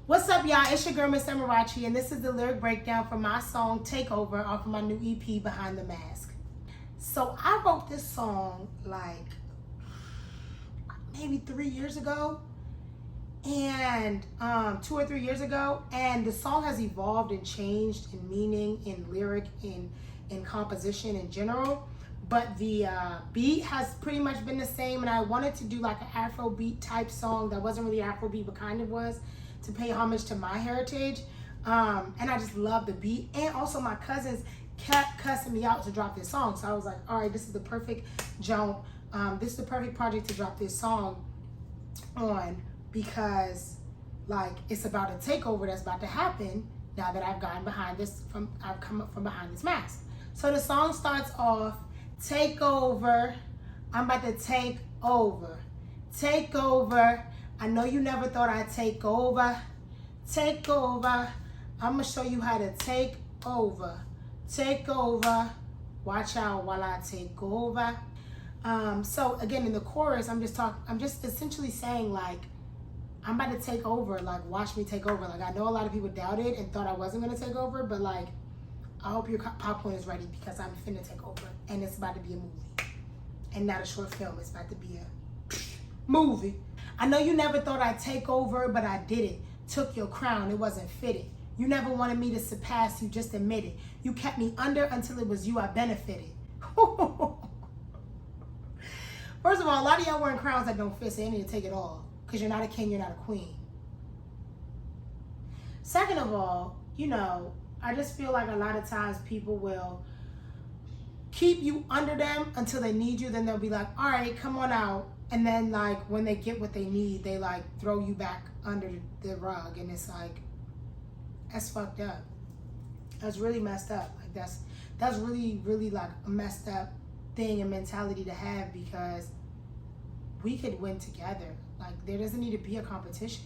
What's up, y'all? It's your girl, Miss Amarachi, and this is the lyric breakdown for my song Takeover off of my new EP, Behind the Mask. So I wrote this song like maybe 3 years ago, and 2 or 3 years ago, and the song has evolved and changed in meaning, in lyric, in composition in general. But the beat has pretty much been the same, and I wanted to do like an Afrobeat type song that wasn't really Afrobeat, but kind of was, to pay homage to my heritage. And I just love the beat. And also my cousins kept cussing me out to drop this song. So I was like, all right, this is the perfect jump. This is the perfect project to drop this song on, because like it's about a takeover that's about to happen now that I've gotten behind this, I've come up from behind this mask. So the song starts off, take over, I'm about to take over. Take over. I know you never thought I'd take over. Take over. I'm going to show you how to take over. Take over. Watch out while I take over. So again, in the chorus, I'm just essentially saying like, I'm about to take over. Like, watch me take over. Like, I know a lot of people doubted and thought I wasn't going to take over, but like, I hope your popcorn is ready, because I'm finna take over. And it's about to be a movie. And not a short film. It's about to be a movie. I know you never thought I'd take over, but I did it. Took your crown, it wasn't fitted. You never wanted me to surpass you, just admit it. You kept me under until it was you I benefited. First of all, a lot of y'all wearing crowns that don't fit, so you need to take it all. Because you're not a king, you're not a queen. Second of all, you know, I just feel like a lot of times people will keep you under them until they need you. Then they'll be like, all right, come on out. And then like when they get what they need, they like throw you back under the rug. And it's like, that's fucked up. That's really messed up. Like that's really, really like a messed up thing and mentality to have, because we could win together. Like, there doesn't need to be a competition.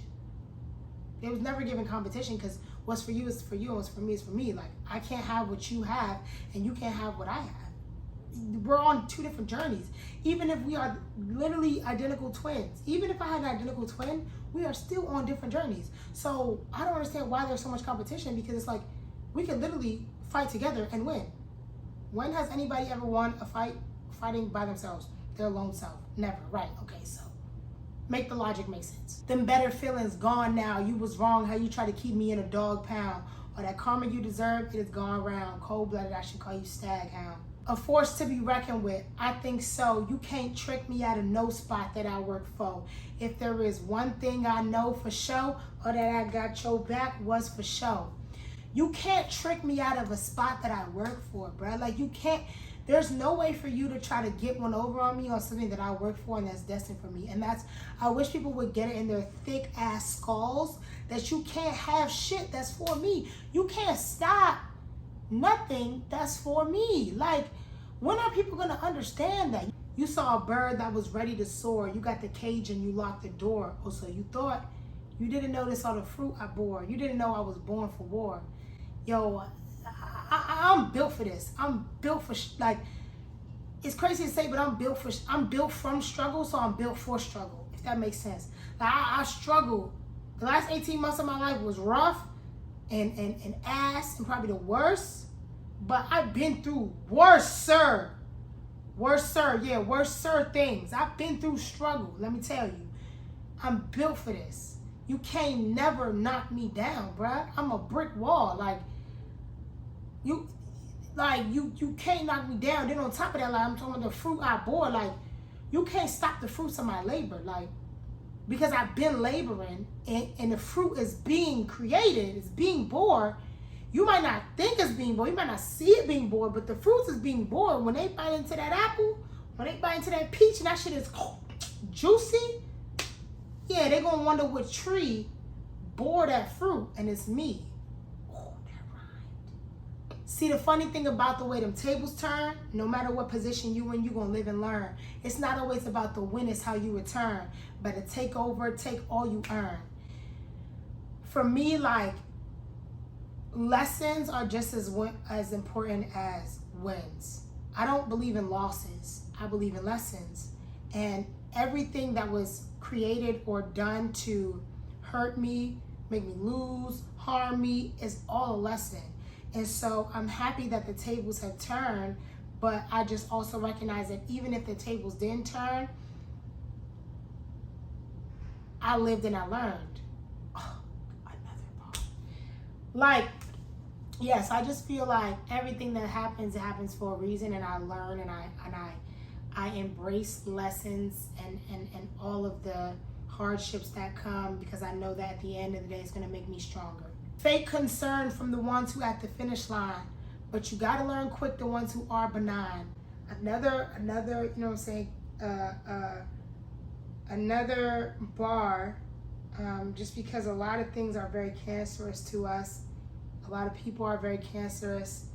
There was never given competition, because what's for you is for you and what's for me is for me. Like, I can't have what you have and you can't have what I have. We're on two different journeys. Even if we are literally identical twins, even if I had an identical twin, we are still on different journeys. So I don't understand why there's so much competition, because it's like we could literally fight together and win. When has anybody ever won a fight fighting by themselves, their lone self? Never, right? Okay, so make the logic make sense. Them better feelings gone now. You was wrong how you try to keep me in a dog pound. Or that karma you deserve, it is gone round. Cold-blooded, I should call you stag hound. A force to be reckoned with, I think so. You can't trick me out of no spot that I work for. If there is one thing I know for sure, or that I got your back, was for sure. You can't trick me out of a spot that I work for, bruh. Like, you can't, there's no way for you to try to get one over on me on something that I work for and that's destined for me. And that's, I wish people would get it in their thick ass skulls that you can't have shit that's for me. You can't stop nothing that's for me. Like, when are people gonna understand that? You saw a bird that was ready to soar. You got the cage and you locked the door. Oh, so you thought you didn't notice all the fruit I bore. You didn't know I was born for war. Yo, I'm built for this. I'm built for, like, it's crazy to say, but I'm built from struggle, so I'm built for struggle, if that makes sense. Like, I struggled. The last 18 months of my life was rough and ass and probably the worst. But I've been through worser things. I've been through struggle, let me tell you. I'm built for this. You can't never knock me down, bruh. I'm a brick wall. Like, you can't knock me down. Then on top of that, like, I'm talking about the fruit I bore. Like, you can't stop the fruits of my labor. Like, because I've been laboring and the fruit is being created, it's being born. You might not think it's being born, you might not see it being born, but the fruits is being born. When they bite into that apple, when they bite into that peach, and that shit is juicy, yeah, they're gonna wonder what tree bore that fruit, and it's me. Oh, that rhymed. See, the funny thing about the way them tables turn, no matter what position you in, you gonna live and learn. It's not always about the win, it's how you return. Better take over, take all you earn. For me, like, lessons are just as important as wins. I don't believe in losses. I believe in lessons. And everything that was created or done to hurt me, make me lose, harm me. It's all a lesson. And so I'm happy that the tables have turned, but I just also recognize that even if the tables didn't turn, I lived and I learned. Oh, another part. Like, yes, I just feel like everything that happens, it happens for a reason, and I learn and I embrace lessons and all of the hardships that come, because I know that at the end of the day it's going to make me stronger. Fake concern from the ones who at the finish line, but you got to learn quick the ones who are benign. Another, you know what I'm saying, another bar, just because a lot of things are very cancerous to us. A lot of people are very cancerous,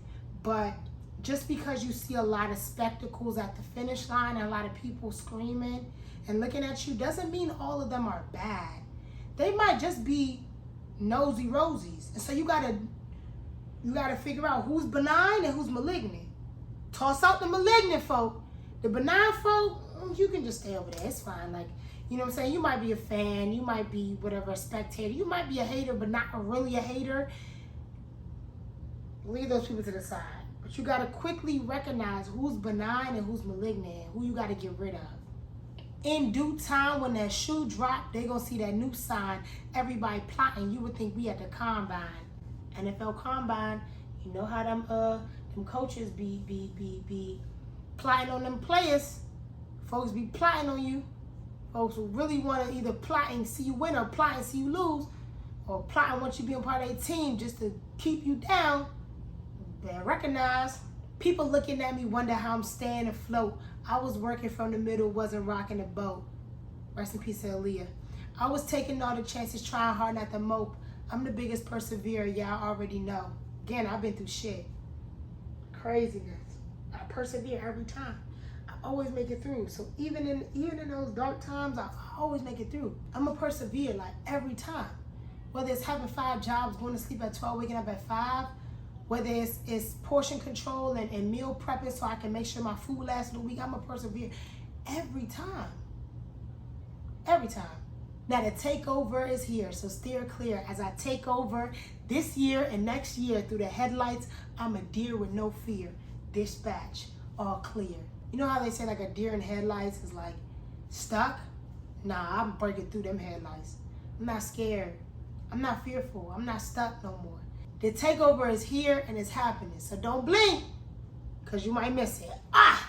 but just because you see a lot of spectacles at the finish line and a lot of people screaming and looking at you doesn't mean all of them are bad. They might just be nosy rosies. And so you gotta figure out who's benign and who's malignant. Toss out the malignant folk. The benign folk, you can just stay over there. It's fine. Like, you know what I'm saying? You might be a fan, you might be whatever, a spectator, you might be a hater, but not really a hater. Leave those people to the side. But you gotta quickly recognize who's benign and who's malignant, who you gotta get rid of. In due time, when that shoe drop, they gonna see that new sign. Everybody plotting. You would think we at the combine, NFL combine. You know how them coaches be plotting on them players. Folks be plotting on you. Folks will really want to either plot and see you win or plot and see you lose, or plot and want you to be a part of their team just to keep you down. Better recognize. People looking at me wonder how I'm staying afloat. I was working from the middle, wasn't rocking the boat. Rest in peace to Aaliyah. I was taking all the chances, trying hard not to mope. I'm the biggest perseverer, yeah, I already know. Again, I've been through shit. Craziness. I persevere every time. I always make it through. So even in those dark times, I always make it through. I'm a persevere, like, every time. Whether it's having 5 jobs, going to sleep at 12, waking up at 5, whether it's portion control and meal prepping so I can make sure my food lasts the week, I'm a persevere every time. Every time. Now the takeover is here, so steer clear. As I take over this year and next year through the headlights, I'm a deer with no fear. Dispatch, all clear. You know how they say like a deer in headlights is like stuck? Nah, I'm breaking through them headlights. I'm not scared. I'm not fearful. I'm not stuck no more. The takeover is here and it's happening. So don't blink, because you might miss it. Ah!